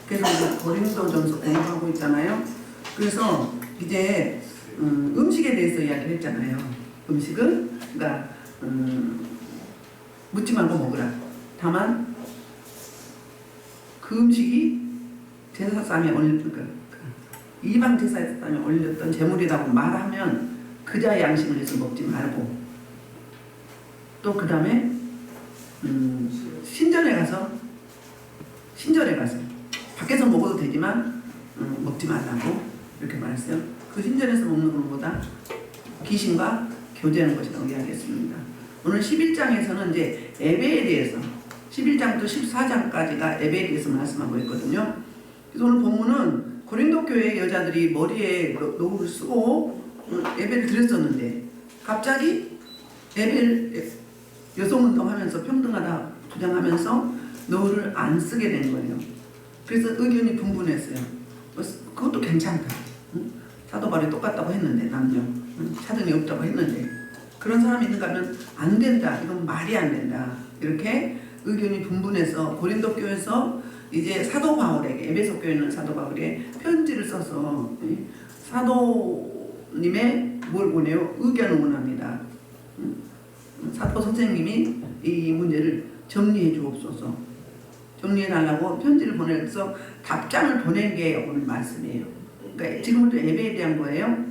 그래서 이제 고린도전서 공부하고 있잖아요. 그래서 이제 음식에 대해서 이야기를 했잖아요. 음식은 그러니까 묻지 말고 먹으라. 다만 그 음식이 제사상에 이방 제사상에 올렸던 제물이라고 말하면 그자의 양심을 해서 먹지 말고, 또 그 다음에 신전에 가서 밖에서 먹어도 되지만 먹지 말라고 이렇게 말했어요. 그 신전에서 먹는 것보다 귀신과 교제하는 것이라고 이야기했습니다. 오늘 11장에서는 이제 예배에 대해서 11장부터 14장까지가 예배에 대해서 말씀하고 있거든요. 그래서 오늘 본문은 고린도 교회 여자들이 머리에 노를 쓰고 예배를 드렸었는데 갑자기 예배를 여성운동하면서 평등하다 주장하면서 노를 안 쓰게 된 거예요. 그래서 의견이 분분했어요. 그것도 괜찮다. 사도 바울이 똑같다고 했는데 남녀 차등이 없다고 했는데 그런 사람이 있는가 하면 안 된다. 이건 말이 안 된다. 이렇게 의견이 분분해서 고린도 교회에서 이제 사도 바울에게, 에베소 교회 있는 사도 바울에 편지를 써서 사도님의 뭘 보내요? 의견을 원합니다. 사도 선생님이 이 문제를 정리해 주옵소서. 정리해 달라고 편지를 보내서 답장을 보낸 게 오늘 말씀이에요. 그러니까 지금부터 예배에 대한 거예요.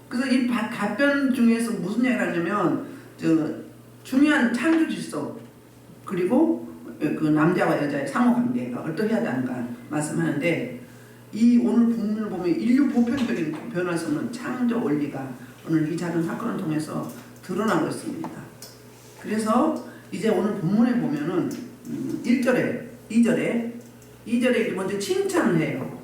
그래서 이 답변 중에서 무슨 얘기를 하냐면 중요한 창조 질서, 그리고 그 남자와 여자의 상호 관계가 어떻게 해야 하는가 말씀하는데, 이 오늘 본문을 보면 인류 보편적인 변할 수 없는 창조 원리가 오늘 이 작은 사건을 통해서 드러나고 있습니다. 그래서 이제 오늘 본문에 보면은 1절에 2절에 먼저 칭찬을 해요.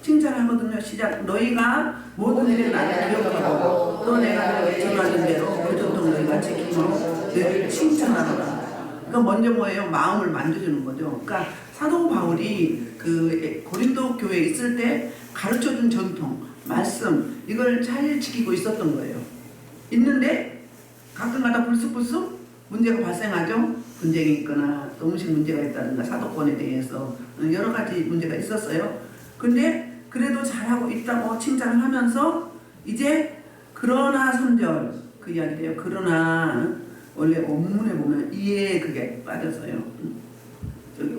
칭찬하거든요. 시작. 너희가 모든 일에 나를 기억하고 또 내가 너희 전하는 대로 그 전통 너희가 지키므로 너희를 칭찬하노라. 그러니까 먼저 뭐예요? 마음을 만져주는 거죠. 그러니까 사도 바울이 그 고린도 교회에 있을 때 가르쳐준 전통, 말씀, 이걸 잘 지키고 있었던 거예요. 있는데 가끔가다 불쑥불쑥 문제가 발생하죠. 분쟁이 있거나 또 음식 문제가 있다든가 사도권에 대해서 여러 가지 문제가 있었어요. 근데 그래도 잘하고 있다고 칭찬을 하면서 이제 그러나 3절 그 이야기래요. 그러나 원래 원문에 보면 이에 그게 빠져서요. 저기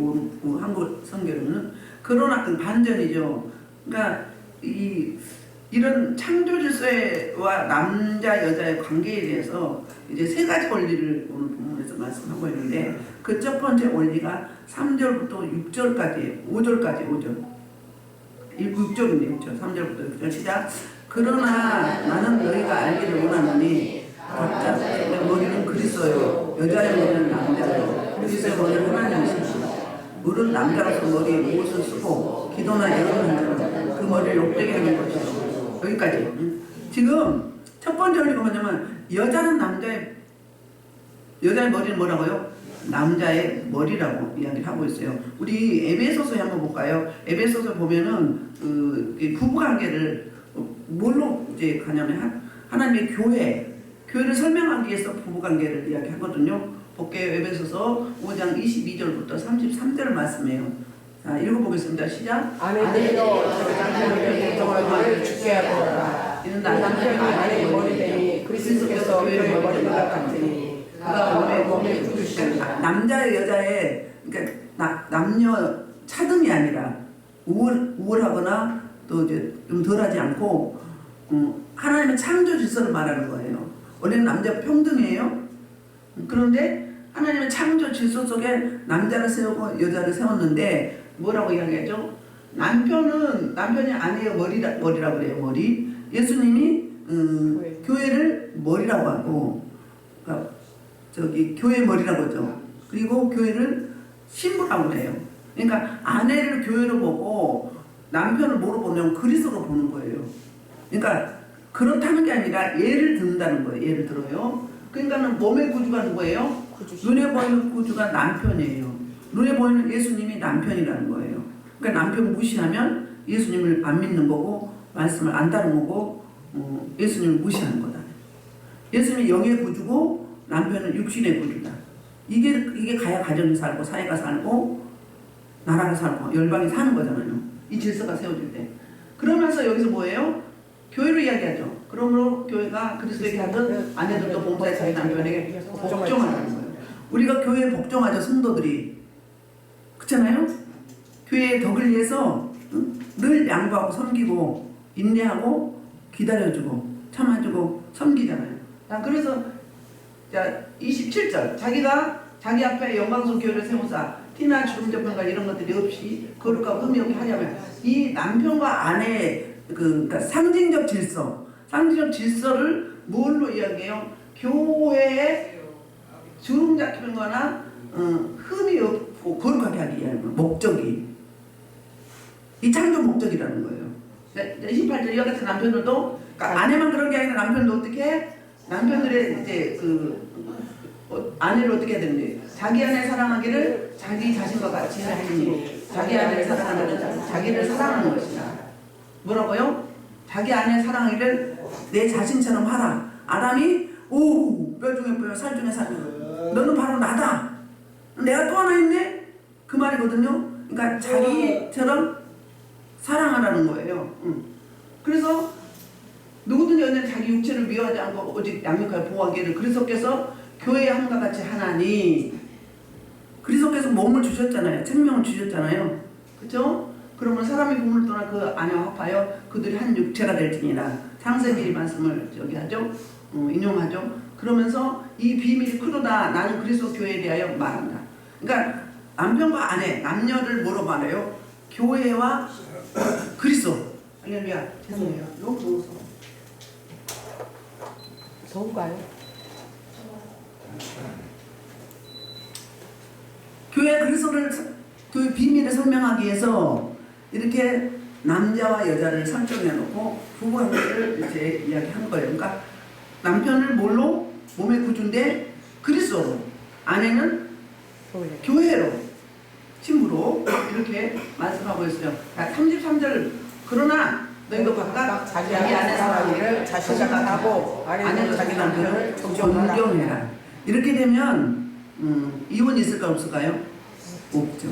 한국 성경에는 그러나 그 반전이죠. 그러니까 이런 창조 질서와 남자 여자의 관계에 대해서 이제 세 가지 원리를 오늘 본문에서 말씀하고 있는데, 그 첫 번째 원리가 3절부터 6절까지 5절까지 6절인데 6절 3절부터 6절 시작. 그러나 나는 너희가 알기를 원하노니 각자 머리는 그리스도요 여자의 머리는 남자요 그리스도의 머리는 하나님이시니 물은 남자로서 머리에 무엇을 쓰고 기도나 예언을 하는 그 머리를 욕되게 하는 것이요. 여기까지. 지금 첫 번째 원리가 뭐냐면 여자는 여자의 머리는 뭐라고요? 남자의 머리라고 이야기를 하고 있어요. 우리 에베소서에 한번 볼까요? 에베소서 보면은 부부관계를 뭘로 이제 가냐면 하나님의 교회를 설명하기 위해서 부부관계를 이야기하거든요. 볼게요. 에베소서 5장 22절부터 33절 말씀이에요. 자, 읽어보겠습니다. 시작. 아내들도 남편의 공정을 죽게 하거라. 이는 남편이 아내의 머리 되니 그리스도께서 교회의 머리가 같으니 그가 몸에 부르시는 남자의 여자의 그러니까 남녀 차등이 아니라 우월하거나 또 이제 좀 덜하지 않고 하나님의 창조 질서를 말하는 거예요. 원래는 남자 평등이에요. 그런데 하나님의 창조 질서 속에 남자를 세우고 여자를 세웠는데 뭐라고 이야기하죠? 남편이 아내의 머리라고 그래요. 머리. 예수님이 교회를 머리라고 하고, 그러니까 교회 머리라고 하죠. 그리고 교회를 신부라고 해요. 그러니까 아내를 교회로 보고 남편을 뭐로 보냐면 그리스도로 보는 거예요. 그러니까 그렇다는 게 아니라 예를 든다는 거예요. 예를 들어요. 그러니까는 몸의 구주가 누구예요? 눈에 보이는 구주가 남편이에요. 눈에 보이는 예수님이 남편이라는 거예요. 그러니까 남편 무시하면 예수님을 안 믿는 거고 말씀을 안 따르는 거고 예수님을 무시하는 거다. 예수님이 영의 구주고 남편은 육신의 구주다. 이게 가야 가정이 살고 사회가 살고 나라가 살고 열방이 사는 거잖아요. 이 질서가 세워질 때. 그러면서 여기서 뭐예요? 교회로 이야기하죠. 그러므로 교회가 그리스도에게 하든 아내들도 봉사에 자기 남편에게 복종하라는 거예요. 우리가 교회에 복종하죠. 성도들이. 그렇잖아요? 교회의 덕을 위해서 늘 양보하고 섬기고 인내하고 기다려주고 참아주고 섬기잖아요. 자, 그래서 자 27절 자기가 자기 앞에 영광스러운 교회를 세우사 티나 주름 잡힌가 이런 것들이 없이 거룩하고 흠이 없게 하려면 이 남편과 아내의 그러니까 상징적 질서를 뭘로 이야기해요? 교회에 주름 잡히는 거나 흠이 없고 거룩하게 하기 위한 목적이 이 창조 목적이라는 거예요. 28절 이와 같은 남편들도 그러니까 아내만 그런 게 아니라 남편도 어떻게 해? 남편들의 이제 아내를 어떻게 해야 되는지 자기 아내 사랑하기를 자기 자신과 같이 하니 자기 아내를 사랑하는 자기를 사랑하는 것이다. 뭐라고요? 자기 아내 사랑하기를 내 자신처럼 하라. 아담이 오, 뼈 중에 뼈, 살 중에 살. 너는 바로 나다. 내가 또 하나 있네? 그 말이거든요. 그러니까 자기처럼 사랑하라는 거예요. 그래서 누구든지 언제나 자기 육체를 미워하지 않고 오직 양육하여 보호하기를 그리스도께서 교회의 함과 같이 하나니 그리스도께서 몸을 주셨잖아요. 생명을 주셨잖아요. 그렇죠? 그러면 사람이 부모를 떠나 그 아내와 합하여 그들이 한 육체가 될지니라. 창세기 말씀을 저기 하죠. 인용하죠. 그러면서 이 비밀이 크도다. 나는 그리스도 교회에 대하여 말한다. 그러니까 남편과 아내, 남녀를 뭐로 말해요? 교회와 그리스도. 할렐루야. 죄송해요. 너무 더워서. 더운가요? 교회 그리스도를 그 비밀을 설명하기 위해서 이렇게 남자와 여자를 설정해 놓고 부부 관계를 이제 이야기한 거예요. 그러니까 남편을 뭘로? 몸의 구주인데 그리스도로, 아내는 교회로, 신부로 이렇게 말씀하고 있어요. 33절 그러나 너희도 각각 자기 아내 사랑하기를 자신과 하고 아내는 자기 남편을 존경해라. 이렇게 되면 이혼이 있을까 없을까요? 없죠.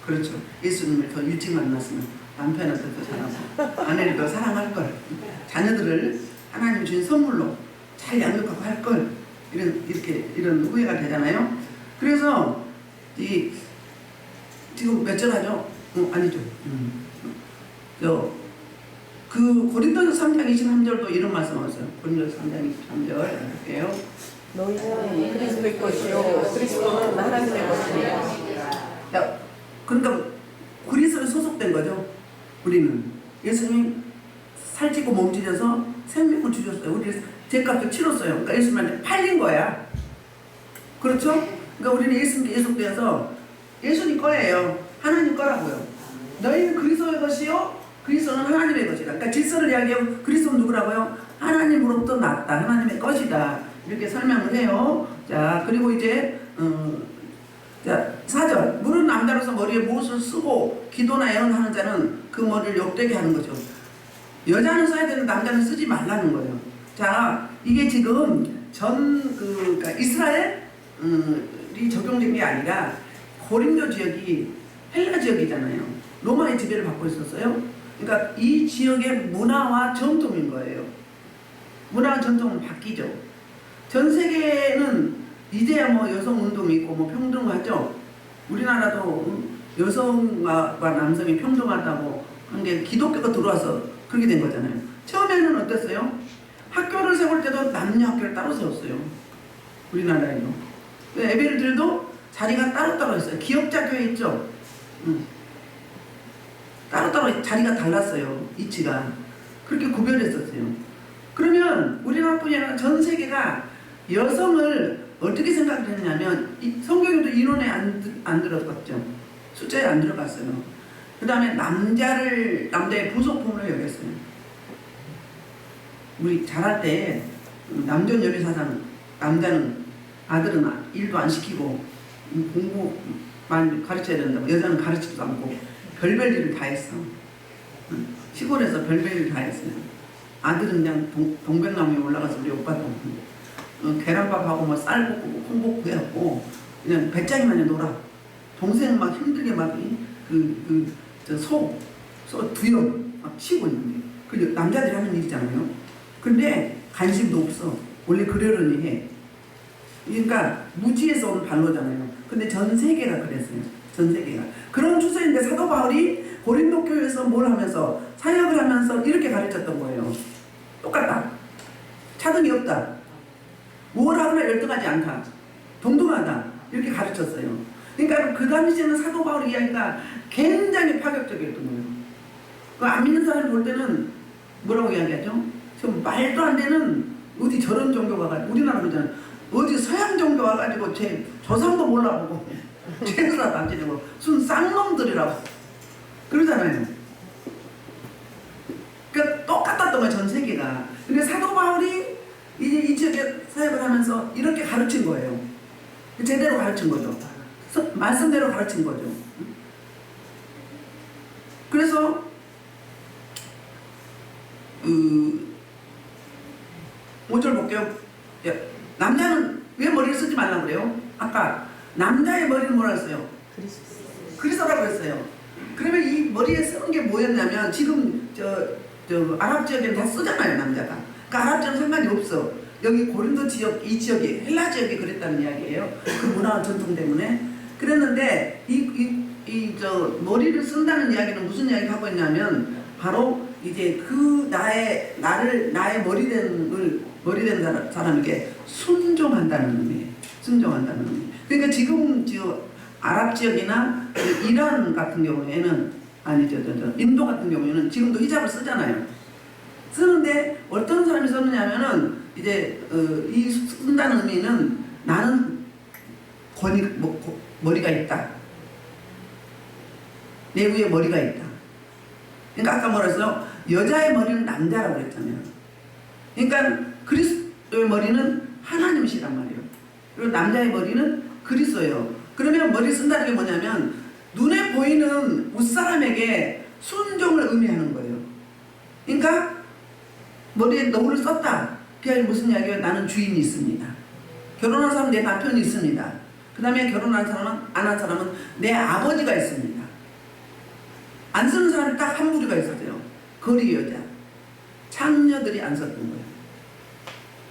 그렇죠. 예수님을 더 일찍 만났으면 남편한테 더 잘하고 아내를 더 사랑할 걸, 자녀들을 하나님 주신 선물로 잘 양육하고 할 걸, 이런 후회가 되잖아요. 그래서 지금 몇 절 하죠? 아니죠. 그 고린도서 3장 23절도 이런 말씀하셨어요. 고린도서 3장 23절 할게요. 너희는 그리스도의 것이요 그리스도는 하나님의 것이니라. 그러니까 그리스도에 소속된 거죠. 우리는 예수님 살찌고 몸찢어서 생명을 주셨어요. 우리 죄값을 치렀어요. 그러니까 예수님한테 팔린 거야. 그렇죠? 그러니까 우리는 예수님께 예속되어서 예수님 거예요. 하나님 거라고요. 너희는 그리스도의 것이요 그리스도는 하나님의 것이다. 그러니까 질서를 이야기하고 그리스도는 누구라고요? 하나님으로부터 났다. 하나님의 것이다. 이렇게 설명을 해요. 자, 그리고 이제 자, 4절 물은 남자로서 머리에 못을 쓰고 기도나 예언하는 자는 그 머리를 욕되게 하는 거죠. 여자는 써야 되는 남자는 쓰지 말라는 거예요. 자, 이게 지금 그러니까 이스라엘이 적용된 게 아니라 고린도 지역이 헬라 지역이잖아요. 로마의 지배를 받고 있었어요. 그러니까 이 지역의 문화와 전통인 거예요. 문화와 전통은 바뀌죠. 전 세계는 이제야 뭐 여성 운동이 있고 뭐 평등하죠. 우리나라도 여성과 남성이 평등하다고 한 게 기독교가 들어와서 그렇게 된 거잖아요. 처음에는 어땠어요? 학교를 세울 때도 남녀 학교를 따로 세웠어요. 우리나라에도. 에베르들도 자리가 따로따로 있어요. 기업자 교회 있죠. 따로따로 자리가 달랐어요. 위치가. 그렇게 구별했었어요. 그러면 우리나라뿐이 아니라 전 세계가 여성을 어떻게 생각했냐면 성경에도 인원에 안 들어갔죠. 숫자에 안 들어갔어요. 그 다음에 남자의 부속품으로 여겼어요. 우리 자랄 때 남존여비 사상, 남자는 아들은 일도 안 시키고 공부만 가르쳐야 된다고, 여자는 가르치지도 않고 별별 일을 다 했어. 시골에서 별별 일을 다 했어요. 아들은 그냥 동백나무에 올라가서 우리 오빠도 계란밥하고 뭐 쌀 볶고 콩 볶고 해갖고 그냥 배짱이만 해 놀아. 동생 막 힘들게 막 소 두엽 막 치고 있는데 그 남자들이 하는 일이잖아요. 근데 관심도 없어. 원래 그러려니 해. 그러니까 무지에서 온 반로잖아요. 근데 전 세계가 그랬어요. 전 세계가. 그런 추세인데 사도 바울이 고린도 교회에서 뭘 하면서 사역을 하면서 이렇게 가르쳤던 거예요. 똑같다. 차등이 없다. 뭘 하거나 열등하지 않다. 동등하다. 이렇게 가르쳤어요. 그러니까 그 당시에는 사도 바울 이야기가 굉장히 파격적이었던 거예요. 그 안 믿는 사람이 볼 때는 뭐라고 이야기하죠? 좀 말도 안 되는 어디 저런 종교가 가지고 우리나라 그러잖아요. 어디 서양 종교 와가지고 제 조상도 몰라보고 제사도 안 지내고 순 쌍놈들이라고 그러잖아요. 그러니까 똑같았던 거예요. 전 세계가. 근데 사도 바울이 이제 이 지역에 사역을 하면서 이렇게 가르친 거예요. 제대로 가르친 거죠. 말씀대로 가르친 거죠. 그래서 5절 볼게요. 남자는 왜 머리를 쓰지 말라고 그래요? 아까 남자의 머리는 뭐라 했어요? 그리스도라고 했어요. 그러면 이 머리에 쓰는 게 뭐였냐면 지금 저 아랍 지역에는 다 쓰잖아요, 남자가. 그러니까 아랍 지역은 상관이 없어. 여기 고린도 지역, 이 지역이 헬라 지역이 그랬다는 이야기예요. 그 문화 전통 때문에. 그랬는데 머리를 쓴다는 이야기는 무슨 이야기를 하고 있냐면 바로 이제 그 나의 머리된 사람에게 순종한다는 의미예요. 순종한다는 의미. 그러니까 지금 아랍 지역이나 이란 같은 경우에는 인도 같은 경우에는 지금도 히잡을 쓰잖아요. 쓰는데 어떤 사람이 썼느냐면은 이제 이 쓴다는 의미는 나는 머리가 있다. 내 위에 머리가 있다. 그러니까 아까 뭐라 했어요? 여자의 머리는 남자라고 그랬잖아요. 그러니까 그리스도의 머리는 하나님이시란 말이에요. 그리고 남자의 머리는 그리스도예요. 그러면 머리 쓴다는 게 뭐냐면 눈에 보이는 웃사람에게 순종을 의미하는 거예요. 그러니까 머리에 너울을 썼다. 그게 무슨 이야기예요? 나는 주인이 있습니다. 결혼한 사람은 내 남편이 있습니다. 그 다음에 결혼한 사람은 안 한 사람은 내 아버지가 있습니다. 안 쓰는 사람이 딱 한 무리가 있었어요. 거리 여자. 창녀들이 안 썼던 거예요.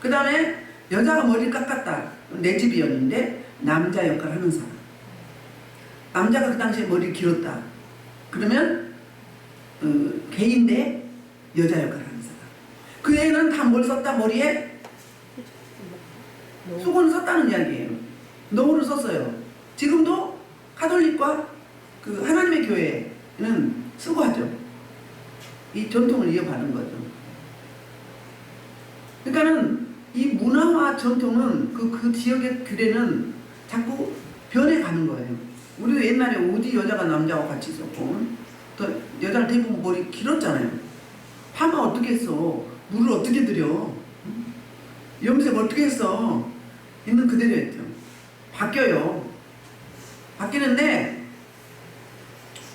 그 다음에 여자가 머리를 깎았다. 내 집이었는데 남자 역할을 하는 사람. 남자가 그 당시에 머리를 길었다. 그러면 개인데 여자 역할을 하는 사람. 그 애는 다 뭘 썼다? 머리에 수건을 썼다는 이야기예요. 노후를 썼어요. 지금도 카톨릭과 그 하나님의 교회는 쓰고 하죠. 이 전통을 이어받은 거죠. 그러니까는 이 문화와 전통은 그 지역의 규례는 자꾸 변해가는 거예요. 우리도 옛날에 어디 여자가 남자하고 같이 있었고 또 여자를 대부분 머리 길었잖아요. 파마 어떻게 했어? 물을 어떻게 들여? 염색 어떻게 했어? 있는 그대로 했죠. 바뀌어요. 바뀌는데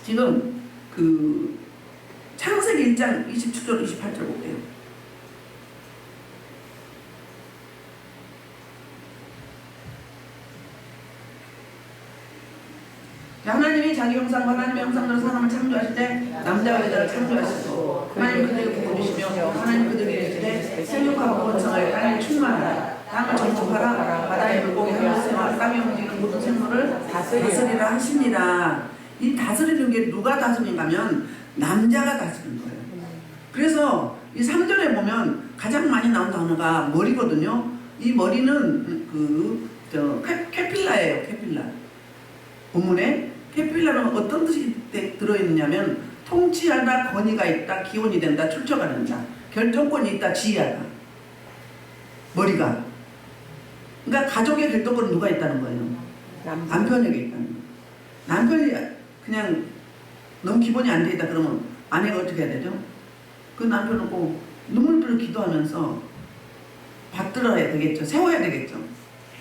지금 그 창세기 1장 27절 28절 볼게요. 하나님이 자기 형상과 하나님의 형상대로 사람을 창조하실 때 남자와 여자를 창조하셨고 하나님 그들을 부어주시며 하나님 그들에게 이르시되 생육하고 번성하여 땅에 충만하라. 땅을 정복하라. 바다의 물고기 하였으며 땅에 움직이는 모든 생물을 다스리라 하십니다. 이 다스리는 게 누가 다스린가면 남자가 다스리는 거예요. 그래서 이 3절에 보면 가장 많이 나온 단어가 머리거든요. 이 머리는 캐필라예요. 캐필라. 본문에 캐필라는 어떤 뜻이 들어있느냐면 통치하다, 권위가 있다, 기원이 된다, 출처가 된다, 결정권이 있다, 지휘하다. 머리가. 그러니까 가족의 결정권은 누가 있다는 거예요? 남편에게 있다는 거예요. 남편이 그냥 너무 기본이 안 돼 있다 그러면 아내가 어떻게 해야 되죠? 그 남편은 꼭 눈물을 기도하면서 받들어야 되겠죠. 세워야 되겠죠.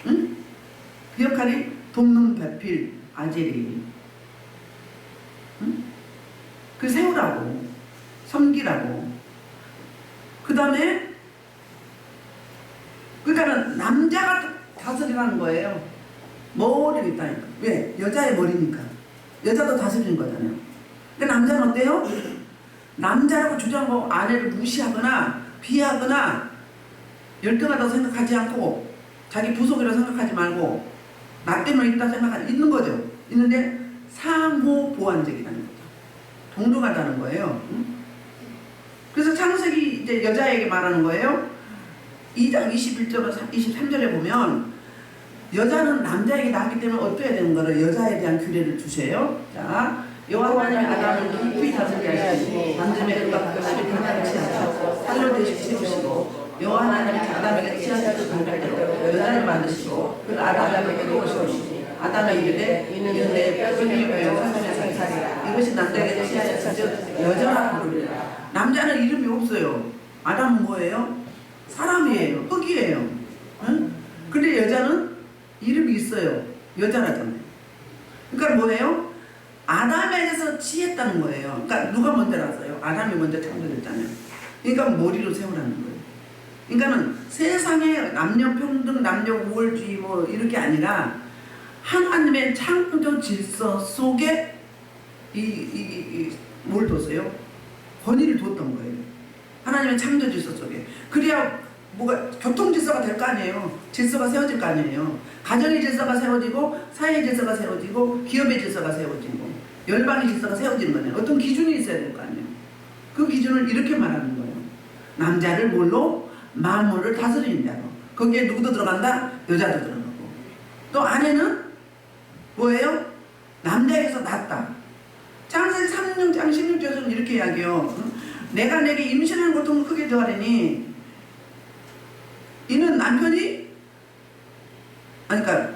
응? 그 역할이 돕는 배필, 아제리. 응? 그 세우라고, 섬기라고. 그 다음에 그러니까 남자가 다스리라는 거예요. 머리가 있다니까. 왜? 여자의 머리니까. 여자도 다스리는 거잖아요. 근데 남자는 어때요? 남자라고 주장하고 아내를 무시하거나 비하거나 열등하다고 생각하지 않고 자기 부속이라고 생각하지 말고 나 때문에 있다 생각하지 있는 거죠. 있는데 상호 보완적이라는 거죠. 동등하다는 거예요. 그래서 창세기 이제 여자에게 말하는 거예요. 2장 21절에서 23절에 보면 여자는 남자에게 낳기 때문에 어떠해야 되는 거를 여자에 대한 규례를 주세요. 자, 여호와 하나님이 아담을 깊이 다스리게 하시고 만듦의 끝과 끝이 변화를 취하시고 살로 되시고 여호와 하나님이 아담에게 취하실 방법대로 여자를 만드시고 그 아담에게 놓으시니 아담의 이르되 이는 내 뼈중에 뼈요 사슴의 살살이라 이것이 남자에게 취하실 즉 여자라 부르리라. 남자는 이름이 없어요. 아담은 뭐예요? 사람이에요. 흙이에요. 응? 근데 여자는 이름이 있어요. 여자라잖아요. 그러니까 뭐예요? 아담에게서 취했다는 거예요. 그러니까 누가 먼저 났어요? 아담이 먼저 창조됐잖아요. 그러니까 머리로 세우라는 거예요. 그러니까는 세상에 남녀 평등, 남녀 우월주의 뭐 이렇게 아니라 하나님의 창조 질서 속에 뭘 뒀어요? 권위를 뒀던 거예요. 하나님의 창조 질서 속에. 그래야 뭐가 교통 질서가 될 거 아니에요. 질서가 세워질 거 아니에요. 가정의 질서가 세워지고 사회의 질서가 세워지고 기업의 질서가 세워지고 열방의 질서가 세워지는 거네요. 어떤 기준이 있어야 될 거 아니에요. 그 기준을 이렇게 말하는 거예요. 남자를 뭘로? 만물을 다스리는 자로. 거기에 누구도 들어간다? 여자도 들어가고. 또 아내는 뭐예요? 남자에게서 낫다. 창세기 3장 16절에서는 이렇게 이야기해요. 내가 내게 임신하는 고통을 크게 더하리니 이는 남편이 그러니까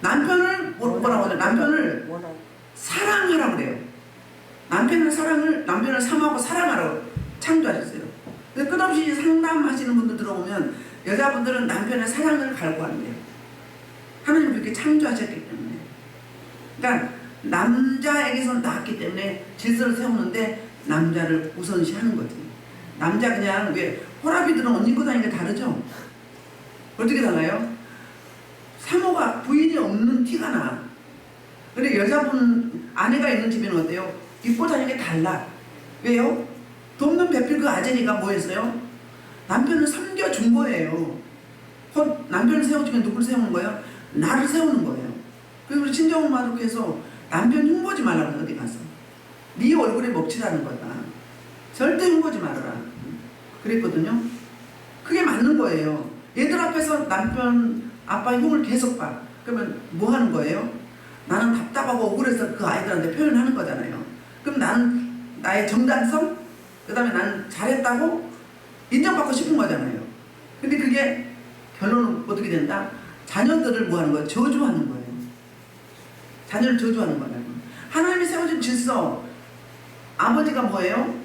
남편을 뭐라고 하죠? 남편을 사랑하라고 그래요. 남편을 사모하고 사랑하라고 창조하셨어요. 끝없이 상담하시는 분들 들어오면 여자분들은 남편의 사랑을 갈구한대요. 하나님 그렇게 창조하셨기 때문에. 그러니까 남자에게서 낳았기 때문에 질서를 세우는데 남자를 우선시하는 거지. 남자 그냥 왜 호라비들은 옷 입고 다니는 게 다르죠? 어떻게 달라요? 사모가 부인이 없는 티가 나. 근데 여자분 아내가 있는 집에는 어때요? 입고 다니는 게 달라. 왜요? 돕는 배필 그 아재니까 뭐 했어요? 남편을 섬겨준 거예요. 남편을 세워주면 누굴 세우는 거예요? 나를 세우는 거예요. 그래서 우리 친정엄마도 그래서 남편 흉보지 말라고 어디 가서. 네 얼굴에 먹칠하는 거다. 절대 흉보지 말아라. 그랬거든요. 그게 맞는 거예요. 얘들 앞에서 남편, 아빠 흉을 계속 봐. 그러면 뭐 하는 거예요? 나는 답답하고 억울해서 그 아이들한테 표현하는 거잖아요. 그럼 나는 나의 정당성, 그 다음에 나는 잘했다고 인정받고 싶은 거잖아요. 근데 그게 결론은 어떻게 된다? 자녀들을 뭐 하는 거예요? 저주하는 거예요. 자녀를 저주하는 거예요. 하나님이 세워준 질서, 아버지가 뭐예요?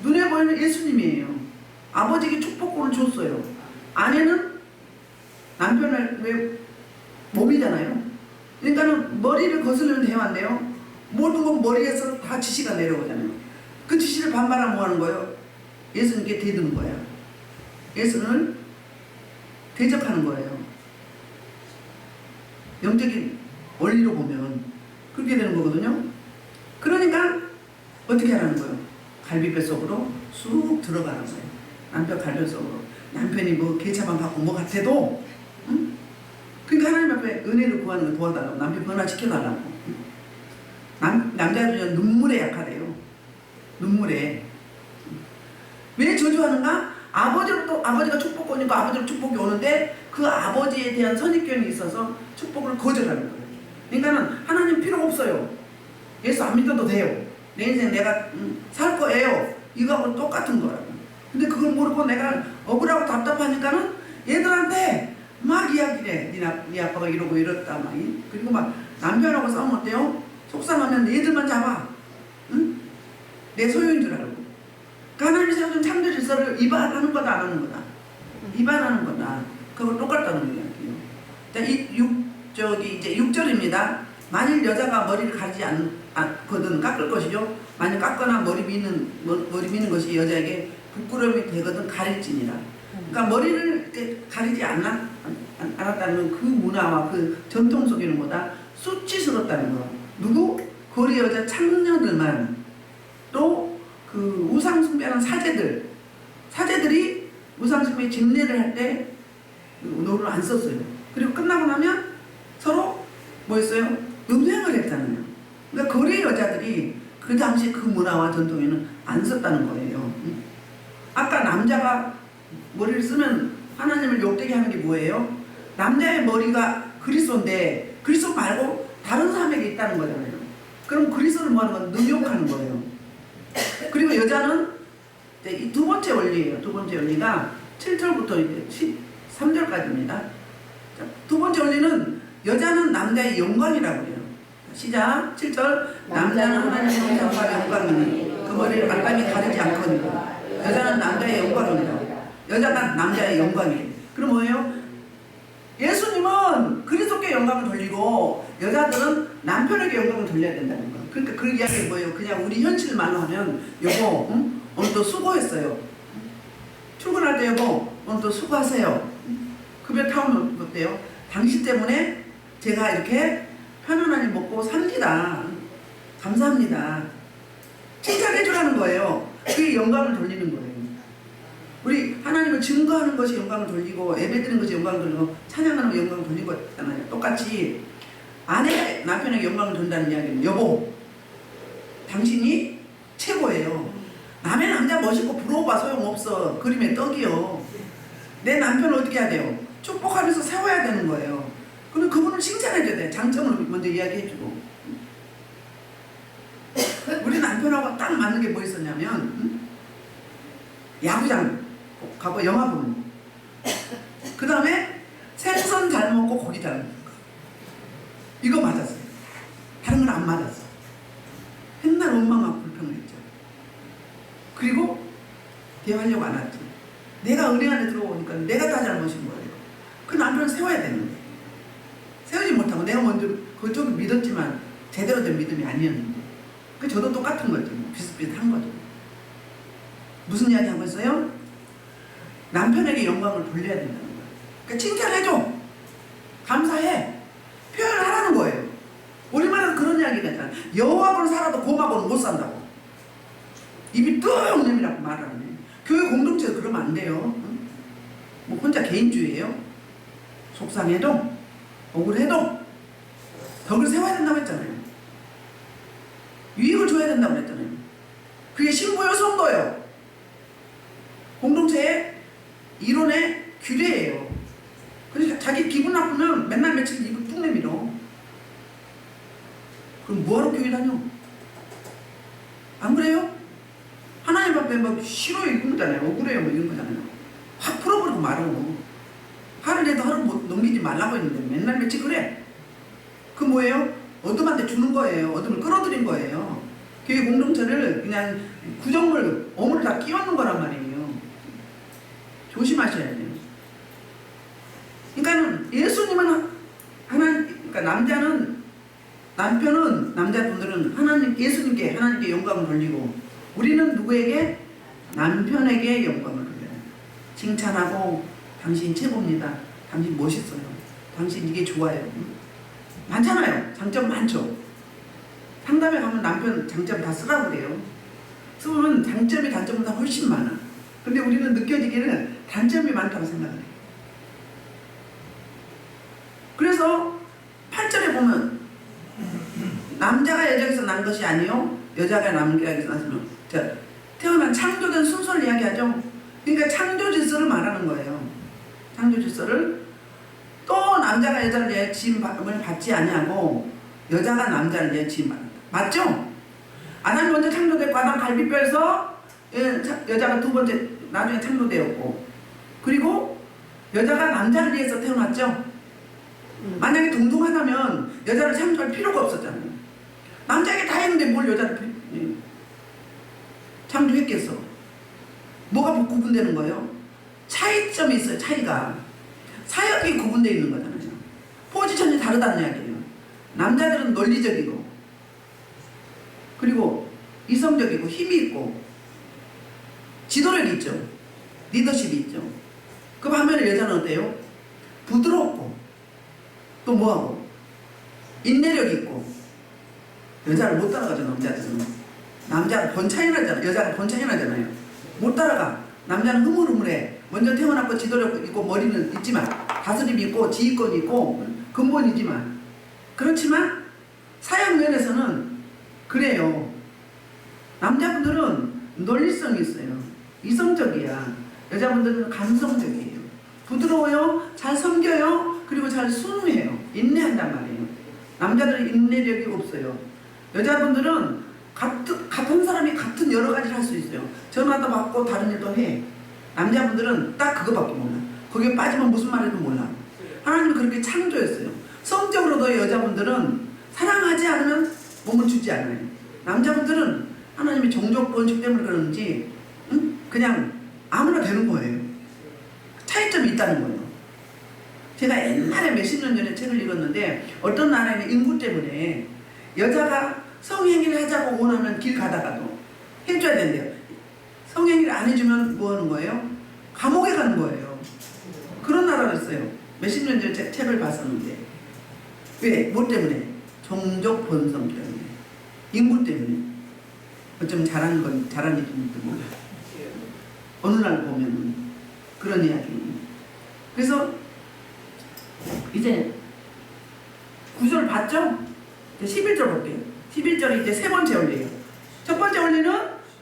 눈에 보이는 예수님이에요. 아버지에게 축복권을 줬어요. 아내는 남편을 왜 몸이잖아요. 그러니까는 머리를 거스르는 대화인데요. 모든 건 머리에서 다 지시가 내려오잖아요. 그 지시를 반발하면 뭐 하는 거예요? 예수님께 대드는 거야. 예수님을 대적하는 거예요. 영적인 원리로 보면 그렇게 되는 거거든요. 그러니까 어떻게 하라는 거예요? 갈비뼈 속으로 쑥 들어가는 거예요. 남편 갈비뼈 속으로. 남편이 뭐 개차반 받고 뭐 같아도 응? 그러니까 하나님 앞에 은혜를 구하는 걸 도와달라고. 남편 변화시켜달라고. 남자들은 눈물에 약하대요. 눈물에. 왜 저주하는가? 아버지가 축복권이고 아버지로 축복이 오는데 그 아버지에 대한 선입견이 있어서 축복을 거절하는 거예요. 그러니까는 하나님 필요 없어요. 예수 안 믿어도 돼요. 내 인생 내가 살 거예요. 이거하고 똑같은 거라고. 근데 그걸 모르고 내가 억울하고 답답하니까는 얘들한테 막 이야기를 해. 네 아빠가 이러고 이랬다. 막. 그리고 막 남편하고 싸우면 어때요? 속상하면 얘들만 잡아. 응? 내 소유인 줄 알고. 그 하나님이 세워준 창조 질서를 위반하는 거다 안 하는 거다. 위반하는 거다. 그거 똑같다는 이야기예요. 자, 이제 6절입니다. 만일 여자가 머리를 가리지 않거든 깎을 것이죠. 만일 깎거나 머리 미는 것이 여자에게 부끄러움이 되거든 가릴지니라. 그러니까 머리를 가리지 않았다는 그 문화와 그 전통 속에는 뭐다? 수치스럽다는 거. 누구? 거리 여자 창녀들만 또 그 우상 숭배하는 사제들이 우상 숭배 집례를 할 때 노를 안 썼어요. 그리고 끝나고 나면 서로 뭐 했어요? 음행을 했잖아요. 그러니까 거리 여자들이 그 당시 그 문화와 전통에는 안 썼다는 거예요. 아까 남자가 머리를 쓰면 하나님을 욕되게 하는 게 뭐예요? 남자의 머리가 그리스도인데 그리스도 말고 다른 사람에게 있다는 거잖아요. 그럼 그리스도를 뭐 하는 건 능욕하는 거예요. 그리고 여자는 이제 이 두 번째 원리예요. 두 번째 원리가 7절부터 이제 13절까지입니다. 두 번째 원리는 여자는 남자의 영광이라고 해요. 시작. 7절. 남자는 하나님의 형상과 영광이니 그 머리를 말감이 가리지 않거니와 여자는 남자의 영광이니라. 여자가 남자의 영광이에요. 그럼 뭐예요? 예수님은 그리스도께 영광을 돌리고 여자들은 남편에게 영광을 돌려야 된다는 거예요. 그러니까 그 이야기는 뭐예요? 그냥 우리 현실을 말로 하면 여보 오늘 또 수고했어요. 출근할 때 여보 오늘 또 수고하세요. 급여 타오면 어때요? 당신 때문에 제가 이렇게 편안하게 먹고 삽니다. 감사합니다. 칭찬해 주라는 거예요. 그게 영광을 돌리는 거예요. 우리 하나님을 증거하는 것이 영광을 돌리고 예배드리는 것이 영광을 돌리고 찬양하는 영광을 돌리고 있잖아요. 똑같이 아내가 남편에게 영광을 돌린다는 이야기는 여보 당신이 최고예요. 남의 남자 멋있고 부러워봐 소용없어. 그림의 떡이요. 내 남편을 어떻게 해야 돼요? 축복하면서 세워야 되는 거예요. 그럼 그분을 칭찬해줘야 돼. 장점을 먼저 이야기해주고. 우리 남편하고 딱 맞는 게 뭐 있었냐면 야구장 가고 영화 보는 그 다음에 생선 잘 먹고 고기 잘 먹는 거. 이거 맞았어요. 다른 건 안 맞았어. 맨날 원망하고 불평을 했죠. 그리고 대화하려고 안 왔지. 내가 은혜 안에 들어오니까 내가 다 잘못인 거예요. 그 남편을 세워야 되는데 세우지 못하고 내가 먼저 그쪽을 믿었지만 제대로 된 믿음이 아니었는데 그 저도 똑같은 거죠. 비슷비슷한 거죠. 무슨 이야기 하고 있어요? 남편에게 영광을 돌려야 된다는 거예요. 그러니까 칭찬해줘. 감사해. 표현을 하라는 거예요. 우리말에서 그런 이야기가 있잖아요. 여호와를 살아도 고마고는 못 산다고. 입이 뚝 내밀라고 말하네. 교회 공동체에서 그러면 안 돼요. 응? 뭐 혼자 개인주의예요. 속상해도 억울해도 덕을 세워야 된다고 했잖아요. 유익을 줘야 된다고 했잖아요. 그게 신부요 성도요. 공동체의 이론의 규례예요. 그러니까 자기 기분 나쁘면 맨날 며칠 입을 뚝 내밀어. 그럼 뭐하러 교회 다녀? 안 그래요? 하나님 앞에 막 싫어요 이런 거잖아요. 억울해요 뭐 이런 거잖아요. 확 풀어버리고 말어. 화를 내도 하루 못 넘기지 말라고 했는데 맨날 며칠 그래. 그 뭐예요? 어둠한테 주는 거예요. 어둠을 끌어들인 거예요. 교회 공동체를 그냥 구정물, 어물을 다 끼얹는 거란 말이에요. 조심하셔야 돼요. 그러니까 예수님은 그러니까 남자분들은 예수님께 하나님께 영광을 돌리고 우리는 누구에게? 남편에게 영광을 돌려요. 칭찬하고 당신 최고입니다. 당신 멋있어요. 당신 이게 좋아요. 많잖아요. 장점 많죠. 상담에 가면 남편 장점 다 쓰라고 그래요. 쓰면 장점이 단점보다 훨씬 많아. 근데 우리는 느껴지기는 단점이 많다고 생각을 해요. 그래서 8절에 보면 남자가 여자에게서 난 것이 아니요 여자가 남자에게서 났으면 태어난 창조된 순서를 이야기하죠. 그러니까 창조 질서를 말하는 거예요. 창조 질서를 또 남자가 여자를 위해 지음을 받지 아니하고 여자가 남자를 위해 지음받는다. 맞죠? 아담이 먼저 창조됐고 아담 갈비뼈에서 여자가 두 번째 나중에 창조되었고 그리고 여자가 남자를 위해서 태어났죠. 만약에 동등하다면 여자를 창조할 필요가 없었잖아요. 남자에게 다 했는데 뭘 여자를 창조했겠어. 뭐가 구분되는 거예요? 차이점이 있어요. 차이가 사역이 구분되어 있는 거잖아요. 포지션이 다르다는 이야기예요. 남자들은 논리적이고 그리고 이성적이고 힘이 있고 지도력이 있죠. 리더십이 있죠. 그 반면에 여자는 어때요? 부드럽고 또 뭐하고 인내력이 있고 여자를 못 따라가죠. 남자들은. 남자가 번창이 나잖아요. 여자가 번창이 나잖아요. 못 따라가. 남자는 흐물흐물해. 먼저 태어났고 지도력 있고 머리는 있지만 다스림이 있고 지휘권이 있고 근본이지만 그렇지만 사역 면에서는 그래요. 남자분들은 논리성이 있어요. 이성적이야. 여자분들은 감성적이에요. 부드러워요. 잘 섬겨요. 그리고 잘 순우해요. 인내한단 말이에요. 남자들은 인내력이 없어요. 여자분들은 같은 사람이 같은 여러 가지를 할 수 있어요. 전화도 받고 다른 일도 해. 남자분들은 딱 그거밖에 몰라. 거기에 빠지면 무슨 말해도 몰라. 하나님은 그렇게 창조했어요. 성적으로도 여자분들은 사랑하지 않으면 몸을 주지 않아요. 남자분들은 하나님이 종족 번식 때문에 그러는지 그냥 아무나 되는 거예요. 차이점이 있다는 거예요. 제가 옛날에 몇십 년 전에 책을 읽었는데 어떤 나라에는 인구 때문에 여자가 성행위를 하자고 원하면 길 가다가도 해줘야 된대요. 성행위를 안 해주면 뭐 하는 거예요? 감옥에 가는 거예요. 그런 나라가 있어요. 몇십 년 전에 책을 봤었는데 왜? 뭐 때문에? 종족 번성 때문에. 인구 때문에. 어쩌면 잘한 일도 있고 어느 날 보면 그런 이야기. 그래서 이제 9절 봤죠? 11절 볼게요. 11절이 이제 세 번째 원리예요. 첫 번째 원리는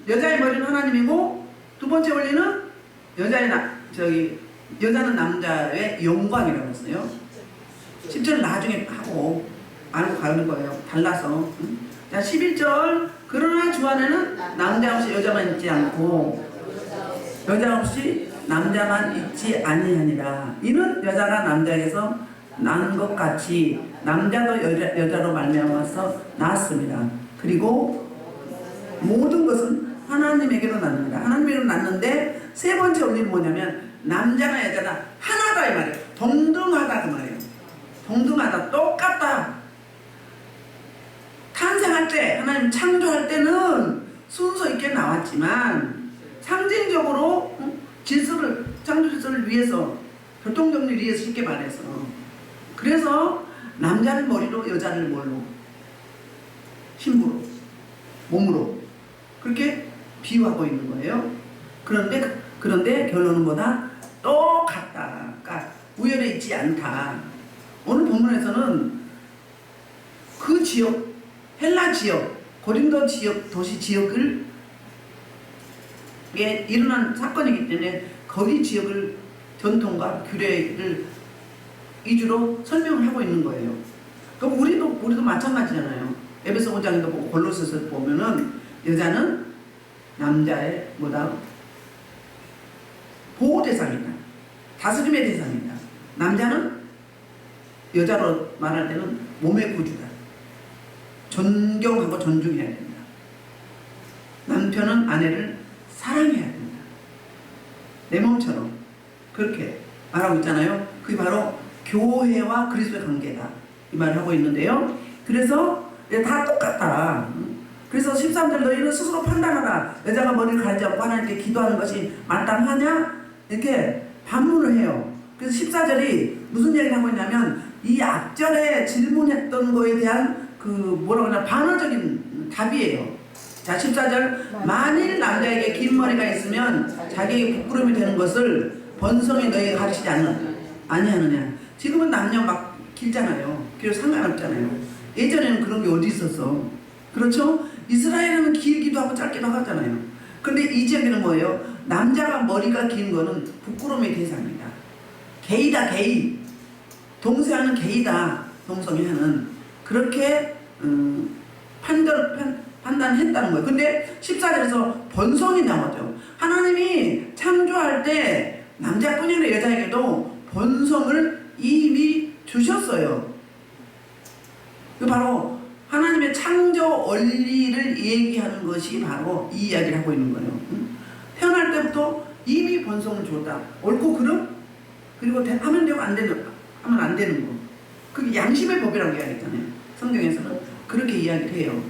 여자의 머리는 하나님이고 두 번째 원리는 여자는 남자의 영광이라고 했어요. 10절 나중에 하고 알고 가는 거예요. 달라서. 자 11절 그러나 주 안에는 남자 없이 여자만 있지 않고 여자 없이 남자만 있지 아니하니라. 이는 여자가 남자에게서 난 것 같이 남자도 여자로 말미암아서 낳았습니다. 그리고 모든 것은 하나님에게로 낳습니다. 하나님에게로 낳는데 세 번째 원리는 뭐냐면 남자나 여자나 하나다 이 말이에요. 동등하다 그 말이에요. 동등하다. 똑같다. 탄생할 때 하나님 창조할 때는 순서 있게 나왔지만 상징적으로 창조 질서를 위해서 교통정리를 위해서 쉽게 말해서 그래서 남자를 머리로 여자를 뭘로 힘으로 몸으로 그렇게 비유하고 있는 거예요. 그런데 결론은 뭐다? 똑같다. 그러니까 우열에 있지 않다. 오늘 본문에서는 그 지역 헬라 지역 고린도 지역 도시 지역을 일어난 사건이기 때문에 거기 지역을 전통과 규례를 위주로 설명을 하고 있는 거예요. 그럼 우리도 마찬가지잖아요. 에베소 5장에도 보고 골로새서 보면은 여자는 남자의 뭐다? 보호 대상이다. 다스림의 대상이다. 남자는 여자로 말할 때는 몸의 구주다. 존경하고 존중해야 된다. 남편은 아내를 사랑해야 된다. 내 몸처럼 그렇게 말하고 있잖아요. 그게 바로 교회와 그리스도의 관계다. 이 말을 하고 있는데요. 그래서 다 똑같다. 그래서 13절 너희는 스스로 판단하라. 여자가 머리를 가리지 않고 하나님께 기도하는 것이 마땅하냐? 이렇게 반문을 해요. 그래서 14절이 무슨 얘기를 하고 있냐면 이 앞절에 질문했던 거에 대한 뭐라고 하나 반어적인 답이에요. 자 14절 만일 남자에게 긴 머리가 있으면 자기에게 부끄러움이 되는 것을 번성이 너에게 가르치지 아니하느냐. 지금은 남녀 막 길잖아요. 그래서 상관없잖아요. 예전에는 그런 게 어디 있었어. 그렇죠? 이스라엘은 길기도 하고 짧기도 하잖아요. 근데 이 지역에는 뭐예요? 남자가 머리가 긴 거는 부끄러움의 대상이다. 게이다 게이. 동성하는 게이다. 동성이 하는 그렇게 판단했다는 거예요. 근데 14절에서 번성이 나오죠. 하나님이 창조할 때 남자뿐이 아니라 여자에게도 번성을 이미 주셨어요. 그 바로 하나님의 창조 원리를 얘기하는 것이 바로 이 이야기를 하고 있는 거예요. 태어날 때부터 이미 번성을 줬다. 옳고 그름? 그리고 하면 되고 하면 안 되는 거. 그게 양심의 법이라고 이야기했잖아요. 성경에서는 그렇게 이야기를 해요.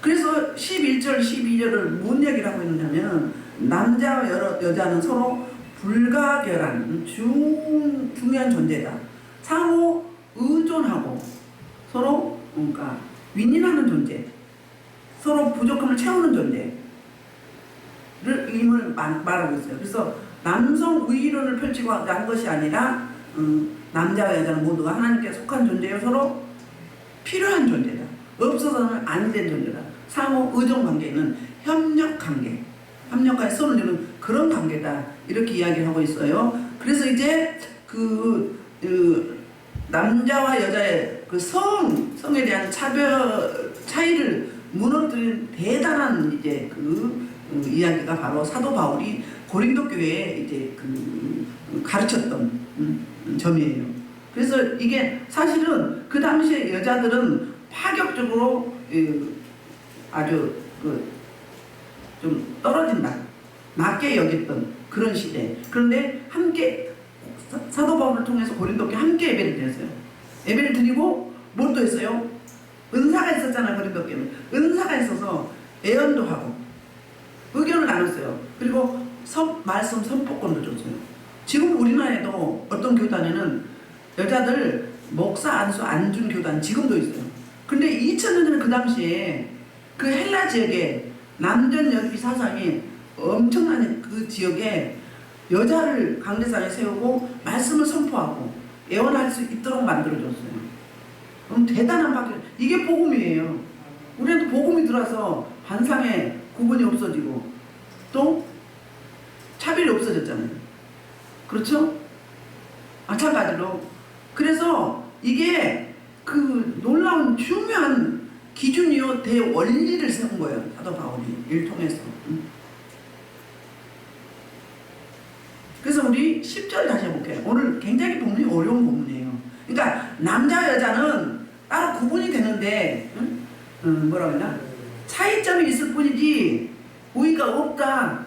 그래서 11절, 12절을 뭔 얘기를 하고 있느냐면 남자와 여자는 서로 불가결한 중요한 존재다. 상호 의존하고 서로 윈윈하는 존재. 서로 부족함을 채우는 존재를 임을 말하고 있어요. 그래서 남성 우위론을 펼치고 한 것이 아니라 남자와 여자는 모두가 하나님께 속한 존재요. 서로 필요한 존재다. 없어서는 안 된 존재다. 상호 의존 관계는 협력 관계, 협력과 손을 내는 그런 관계다. 이렇게 이야기를 하고 있어요. 그래서 이제 그 남자와 여자의 그 성에 대한 차이를 무너뜨린 대단한 이제 이야기가 바로 사도 바울이 고린도 교회에 이제 가르쳤던 점이에요. 그래서 이게 사실은 그 당시에 여자들은 파격적으로 아주 좀 떨어진다, 낮게 여겼던 그런 시대. 그런데 함께 사도 바울을 통해서 고린도 교회 함께 예배를 드렸어요. 예배를 드리고 뭘 또 했어요? 은사가 있었잖아요. 고린도 교회는 은사가 있어서 예언도 하고 의견을 나눴어요. 그리고 말씀 선포권도 줬어요. 지금 우리나라에도 어떤 교단에는 여자들 목사 안수 안 준 교단 지금도 있어요. 근데 2000년 전에 그 당시에 그 헬라 지역에 남전 여비 사상이 엄청난 그 지역에 여자를 강대상에 세우고 말씀을 선포하고 예언할 수 있도록 만들어줬어요. 그럼 대단한 바뀌. 이게 복음이에요. 우리한테 복음이 들어와서 반상의 구분이 없어지고 또 차별이 없어졌잖아요. 그렇죠? 마찬가지로. 그래서 이게 그 놀라운 중요한 기준이요 대원리를 세운 거예요. 사도 바울이 이를 통해서. 그래서 우리 10절 다시 해볼게요. 오늘 굉장히 본문이 어려운 본문이에요. 그러니까 남자 여자는 따로 구분이 되는데 뭐라고 했나? 차이점이 있을 뿐이지 우위가 없다.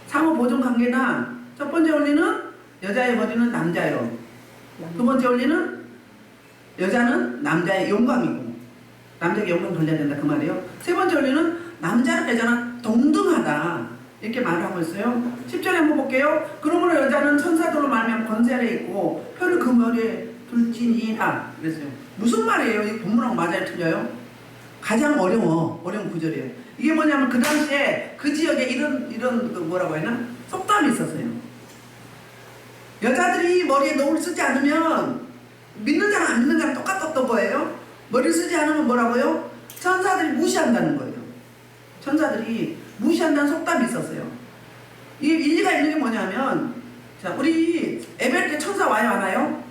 상호 보존 관계나 첫 번째 원리는 여자의 버리는 남자요. 두 번째 원리는 여자는 남자의 영광이고 남자에게 영광 돌려야 된다 그 말이에요. 세 번째 원리는 남자랑 여자는 동등하다 이렇게 말을 하고 있어요. 10절에 한번 볼게요. 그러므로 여자는 천사들로 말미암아 권세 아래 있고 표를 그 머리에 둘지니라 그랬어요. 무슨 말이에요? 이 본문하고 맞아요? 틀려요? 가장 어려운 구절이에요. 이게 뭐냐면 그 당시에 그 지역에 이런 뭐라고 해나 속담이 있었어요. 여자들이 머리에 노을 쓰지 않으면 믿는 자랑 안 믿는 자랑 똑같았던 거예요. 머리를 쓰지 않으면 뭐라고요? 천사들이 무시한다는 거예요. 천사들이 무시한다는 속담이 있었어요. 이 일리가 있는 게 뭐냐면 자 우리 예배 때 천사 와요 안 와요?